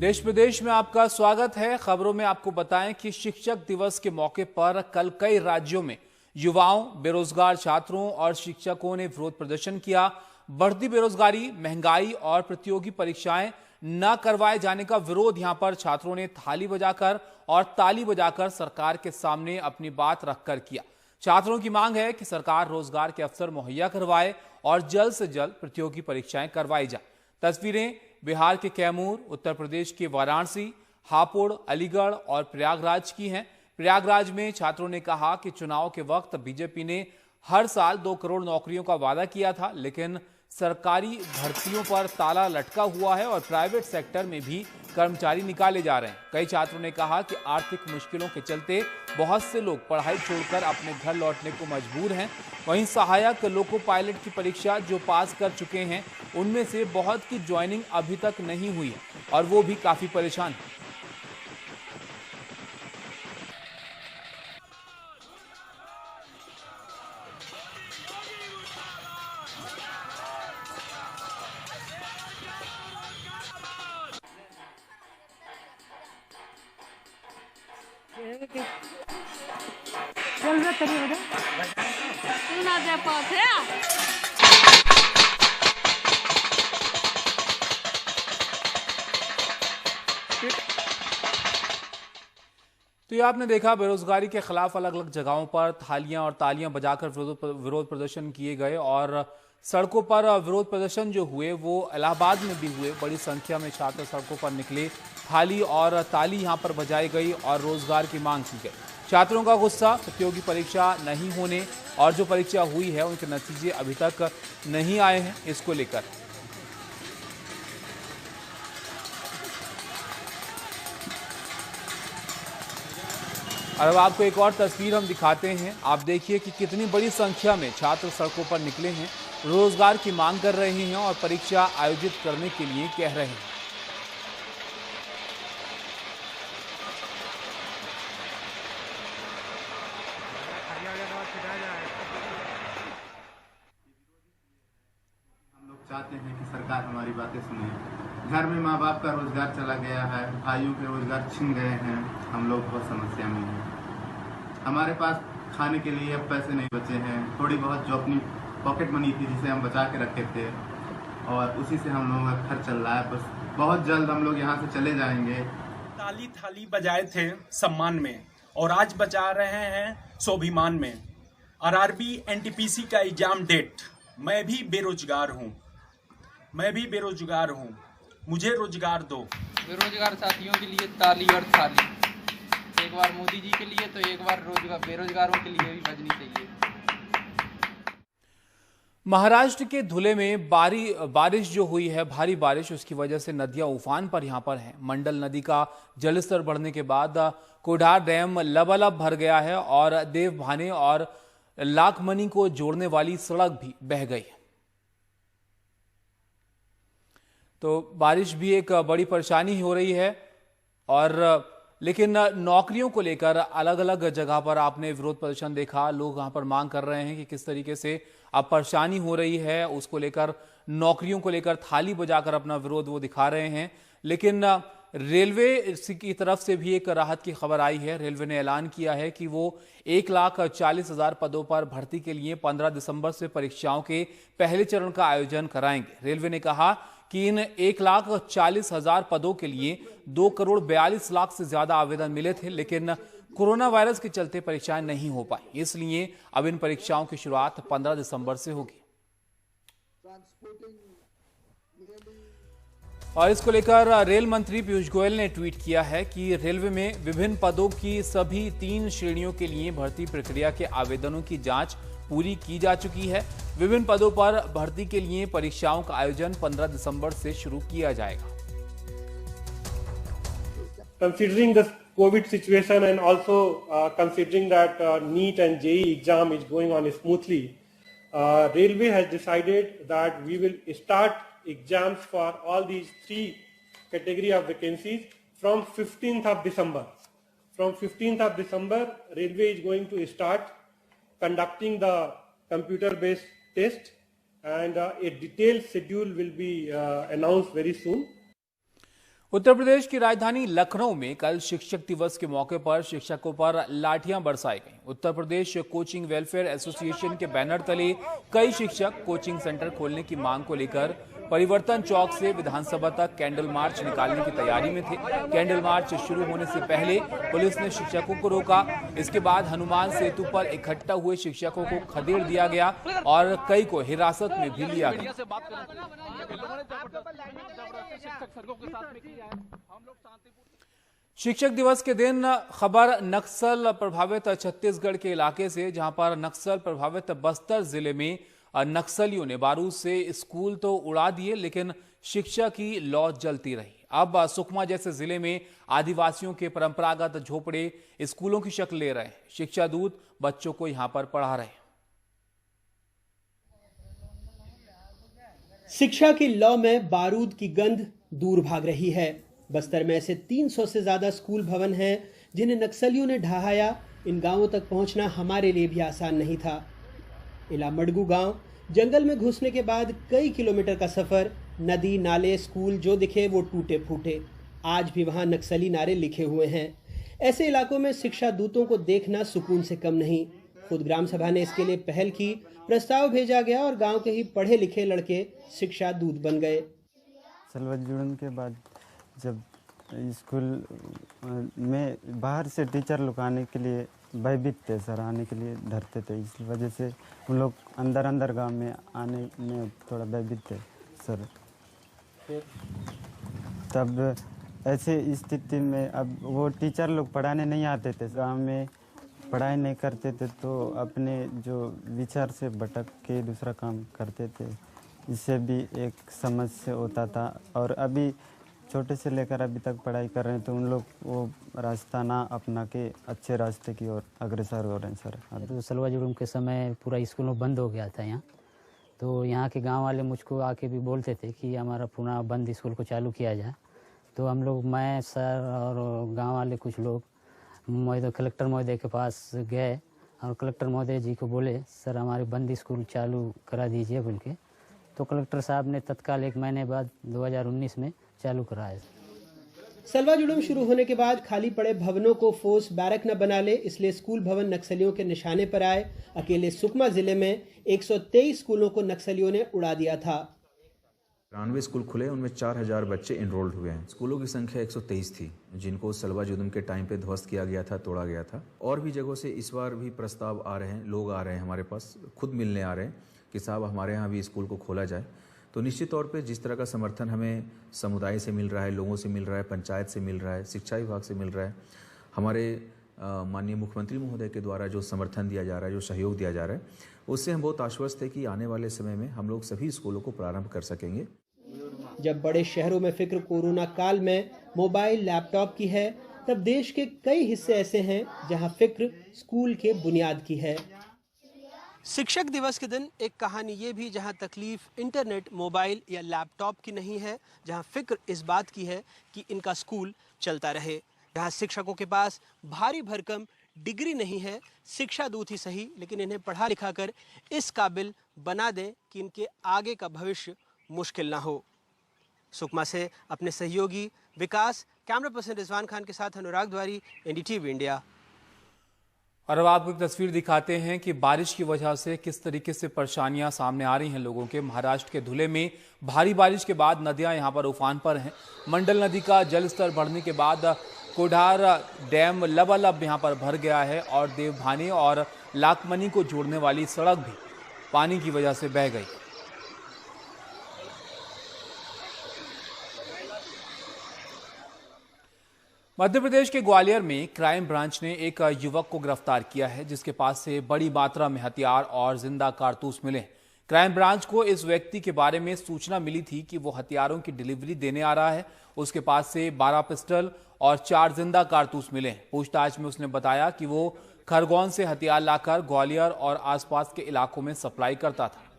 देश विदेश में आपका स्वागत है। खबरों में आपको बताएं कि शिक्षक दिवस के मौके पर कल कई राज्यों में युवाओं, बेरोजगार छात्रों और शिक्षकों ने विरोध प्रदर्शन किया। बढ़ती बेरोजगारी, महंगाई और प्रतियोगी परीक्षाएं न करवाए जाने का विरोध यहां पर छात्रों ने थाली बजाकर और ताली बजाकर सरकार के सामने अपनी बात रखकर किया। छात्रों की मांग है कि सरकार रोजगार के अवसर मुहैया करवाए और जल्द से जल्द प्रतियोगी परीक्षाएं करवाई जाए। तस्वीरें बिहार के कैमूर, उत्तर प्रदेश के वाराणसी, हापुड़, अलीगढ़ और प्रयागराज की हैं। प्रयागराज में छात्रों ने कहा कि चुनाव के वक्त बीजेपी ने हर साल 2 करोड़ नौकरियों का वादा किया था, लेकिन सरकारी भर्तियों पर ताला लटका हुआ है और प्राइवेट सेक्टर में भी कर्मचारी निकाले जा रहे हैं। कई छात्रों ने कहा कि आर्थिक मुश्किलों के चलते बहुत से लोग पढ़ाई छोड़कर अपने घर लौटने को मजबूर हैं। वहीं सहायक लोको पायलट की परीक्षा जो पास कर चुके हैं, उनमें से बहुत की ज्वाइनिंग अभी तक नहीं हुई है और वो भी काफी परेशान हैं। चल रहा तेरे उधर तू ना दे पास है। तो ये आपने देखा, बेरोजगारी के खिलाफ अलग अलग जगहों पर थालियां और तालियां बजाकर विरोध प्रदर्शन किए गए और सड़कों पर विरोध प्रदर्शन जो हुए वो इलाहाबाद में भी हुए। बड़ी संख्या में छात्र सड़कों पर निकले, थाली और ताली यहां पर बजाई गई और रोजगार की मांग की गई। छात्रों का गुस्सा प्रतियोगी परीक्षा नहीं होने और जो परीक्षा हुई है उनके नतीजे अभी तक नहीं आए हैं, इसको लेकर। और अब आपको एक और तस्वीर हम दिखाते हैं। आप देखिए कि कितनी बड़ी संख्या में छात्र सड़कों पर निकले हैं, रोजगार की मांग कर रहे हैं और परीक्षा आयोजित करने के लिए कह रहे हैं। हम लोग चाहते हैं कि सरकार हमारी बातें सुने। घर में माँ बाप का रोजगार चला गया है, भाइयों के रोजगार छिन गए हैं, हम लोग बहुत समस्या में हैं। हमारे पास खाने के लिए अब पैसे नहीं बचे हैं। थोड़ी बहुत जो अपनी पॉकेट मनी थी जिसे हम बचा के रखे थे और उसी से हम लोगों का खर्च चल रहा है। बस बहुत जल्द हम लोग यहाँ से चले जाएंगे। ताली थाली बजाए थे सम्मान में और आज बजा रहे हैं स्वाभिमान में। आरआरबी एनटीपीसी का एग्जाम डेट। मैं भी बेरोजगार हूँ, मुझे रोजगार दो। बेरोजगार साथियों के लिए ताली और थाली, एक बार मोदी जी के लिए तो एक बार बेरोजगारों के लिए भी बजनी चाहिए। महाराष्ट्र के धुले में बारिश जो हुई है, भारी बारिश, उसकी वजह से नदियां उफान पर यहां पर हैं। मंडल नदी का जलस्तर बढ़ने के बाद कोडार डैम लबालब भर गया है और देवभाने और लाखमनी को जोड़ने वाली सड़क भी बह गई। तो बारिश भी एक बड़ी परेशानी हो रही है और लेकिन नौकरियों को लेकर अलग अलग जगह पर आपने विरोध प्रदर्शन देखा। लोग वहां पर मांग कर रहे हैं कि किस तरीके से अब परेशानी हो रही है, उसको लेकर, नौकरियों को लेकर थाली बजाकर अपना विरोध वो दिखा रहे हैं। लेकिन रेलवे की तरफ से भी एक राहत की खबर आई है। रेलवे ने ऐलान किया है कि वो 1,40,000 पदों पर भर्ती के लिए 15 दिसंबर से परीक्षाओं के पहले चरण का आयोजन कराएंगे। रेलवे ने कहा कि इन 1,40,000 पदों के लिए 2 करोड़ 42 लाख से ज्यादा आवेदन मिले थे, लेकिन कोरोना वायरस के चलते परीक्षाएं नहीं हो पाई। इसलिए अब इन परीक्षाओं की शुरुआत 15 दिसंबर से होगी। और इसको लेकर रेल मंत्री पीयूष गोयल ने ट्वीट किया है कि रेलवे में विभिन्न पदों की सभी 3 श्रेणियों के लिए भर्ती प्रक्रिया के आवेदनों की जांच पूरी की जा चुकी है। विभिन्न पदों पर भर्ती के लिए परीक्षाओं का आयोजन 15 दिसंबर से शुरू किया जाएगा। Considering the COVID situation and also considering that NEET and JEE exam is going on smoothly, Railway has decided that we will start exams for all these 3 category of vacancies from 15th of December. From 15th of December, Railway is going to start conducting the computer-based test and a detailed schedule will be announced very soon. Uttar Pradesh की राजधानी लखनऊ में कल शिक्षक दिवस के मौके पर शिक्षकों पर लाठियां बरसाई गईं। Uttar Pradesh coaching welfare association के बैनर तले कई शिक्षक कोचिंग सेंटर खोलने की मांग को लेकर परिवर्तन चौक से विधानसभा तक कैंडल मार्च निकालने की तैयारी में थे। कैंडल मार्च शुरू होने से पहले पुलिस ने शिक्षकों को रोका। इसके बाद हनुमान सेतु पर इकट्ठा हुए शिक्षकों को खदेड़ दिया गया और कई को हिरासत में भी लिया गया। शिक्षक दिवस के दिन खबर नक्सल प्रभावित छत्तीसगढ़ के इलाके से, जहां पर नक्सल प्रभावित बस्तर जिले में नक्सलियों ने बारूद से स्कूल तो उड़ा दिए, लेकिन शिक्षा की लौ जलती रही। अब सुकमा जैसे जिले में आदिवासियों के परंपरागत झोपड़े स्कूलों की शक्ल ले रहे हैं। शिक्षा दूत बच्चों को यहां पर पढ़ा रहे हैं। शिक्षा की लौ में बारूद की गंध दूर भाग रही है। बस्तर में ऐसे 300 से ज्यादा स्कूल भवन हैं जिन्हें नक्सलियों ने ढहाया। इन गांवों तक पहुंचना हमारे लिए भी आसान नहीं था। इलामड़गू गांव जंगल में घुसने के बाद कई किलोमीटर का सफर, नदी नाले स्कूल जो दिखे वो टूटे फूटे। आज भी वहां नक्सली नारे लिखे हुए हैं। ऐसे इलाकों में शिक्षा दूतों को देखना सुकून से कम नहीं। खुद ग्राम सभा ने इसके लिए पहल की, प्रस्ताव भेजा गया और गांव के ही पढ़े लिखे लड़के शिक्षा दूत बन गए। सलवा जुड़न के बाद जब स्कूल में बाहर से टीचर लोग आने के लिए भयभीत थे सर, आने के लिए डरते थे। इस वजह से हम लोग अंदर गांव में आने में थोड़ा भयभीत थे सर। तब ऐसे स्थिति में अब वो टीचर लोग पढ़ाने नहीं आते थे, गांव में पढ़ाई नहीं करते थे, तो अपने जो विचार से भटक के दूसरा काम करते थे। इससे भी एक समस्या होता था। और अभी छोटे से लेकर अभी तक पढ़ाई कर रहे हैं, तो उन लोग वो रास्ता ना अपना के अच्छे रास्ते की ओर अग्रसर हो रहे हैं सर। तो सलवा जुड़ूम के समय पूरा स्कूल बंद हो गया था यहाँ, तो यहाँ के गांव वाले मुझको आके भी बोलते थे कि हमारा पुनः बंद स्कूल को चालू किया जाए। तो हम लोग, मैं सर और गांव वाले कुछ लोग महोदय कलेक्टर महोदय के पास गए और कलेक्टर महोदय जी को बोले सर हमारे बंद स्कूल चालू करा दीजिए बोल के। तो कलेक्टर साहब ने तत्काल 1 महीने बाद 2019 में चालू कराया। सलवा जुड़ूम शुरू होने के बाद खाली पड़े भवनों को फोर्स बैरक न बना ले, इसलिए स्कूल भवन नक्सलियों के निशाने पर आए। अकेले सुकमा जिले में 123 स्कूलों को नक्सलियों ने उड़ा दिया था। 93 स्कूल खुले, उनमें 4000 बच्चे इनरोल्ड हुए हैं। स्कूलों की संख्या 123 थी, जिनको सलवा जुड़ूम के टाइम पे ध्वस्त किया गया था, तोड़ा गया था। और भी जगहों से इस बार भी प्रस्ताव आ रहे हैं, लोग आ रहे हैं हमारे पास, खुद मिलने आ रहे हैं कि साहब हमारे यहाँ भी स्कूल को खोला जाए। तो निश्चित तौर पे जिस तरह का समर्थन हमें समुदाय से मिल रहा है, लोगों से मिल रहा है, पंचायत से मिल रहा है, शिक्षा विभाग से मिल रहा है, हमारे माननीय मुख्यमंत्री महोदय के द्वारा जो समर्थन दिया जा रहा है, जो सहयोग दिया जा रहा है, उससे हम बहुत आश्वस्त है कि आने वाले समय में हम लोग सभी स्कूलों को प्रारंभ कर सकेंगे। जब बड़े शहरों में फिक्र कोरोना काल में मोबाइल लैपटॉप की है, तब देश के कई हिस्से ऐसे हैं जहां फिक्र स्कूल के बुनियाद की है। शिक्षक दिवस के दिन एक कहानी ये भी, जहां तकलीफ इंटरनेट, मोबाइल या लैपटॉप की नहीं है, जहां फिक्र इस बात की है कि इनका स्कूल चलता रहे। जहां शिक्षकों के पास भारी भरकम डिग्री नहीं है, शिक्षा दूत ही सही, लेकिन इन्हें पढ़ा लिखा कर इस काबिल बना दें कि इनके आगे का भविष्य मुश्किल ना हो। सुकमा से अपने सहयोगी विकास, कैमरा पर्सन रिजवान खान के साथ अनुराग द्वारी, एनडीटीवी इंडिया। और अब आपको एक तस्वीर दिखाते हैं कि बारिश की वजह से किस तरीके से परेशानियां सामने आ रही हैं लोगों के। महाराष्ट्र के धुले में भारी बारिश के बाद नदियां यहां पर उफान पर हैं। मंडल नदी का जलस्तर बढ़ने के बाद कोढार डैम लबालब यहां पर भर गया है और देवभानी और लाखमनी को जोड़ने वाली सड़क भी पानी की वजह से बह गई। मध्य प्रदेश के ग्वालियर में क्राइम ब्रांच ने एक युवक को गिरफ्तार किया है, जिसके पास से बड़ी मात्रा में हथियार और जिंदा कारतूस मिले। क्राइम ब्रांच को इस व्यक्ति के बारे में सूचना मिली थी कि वो हथियारों की डिलीवरी देने आ रहा है। उसके पास से 12 पिस्टल और 4 जिंदा कारतूस मिले। पूछताछ में उसने बताया कि वो खरगोन से हथियार लाकर ग्वालियर और आसपास के इलाकों में सप्लाई करता था।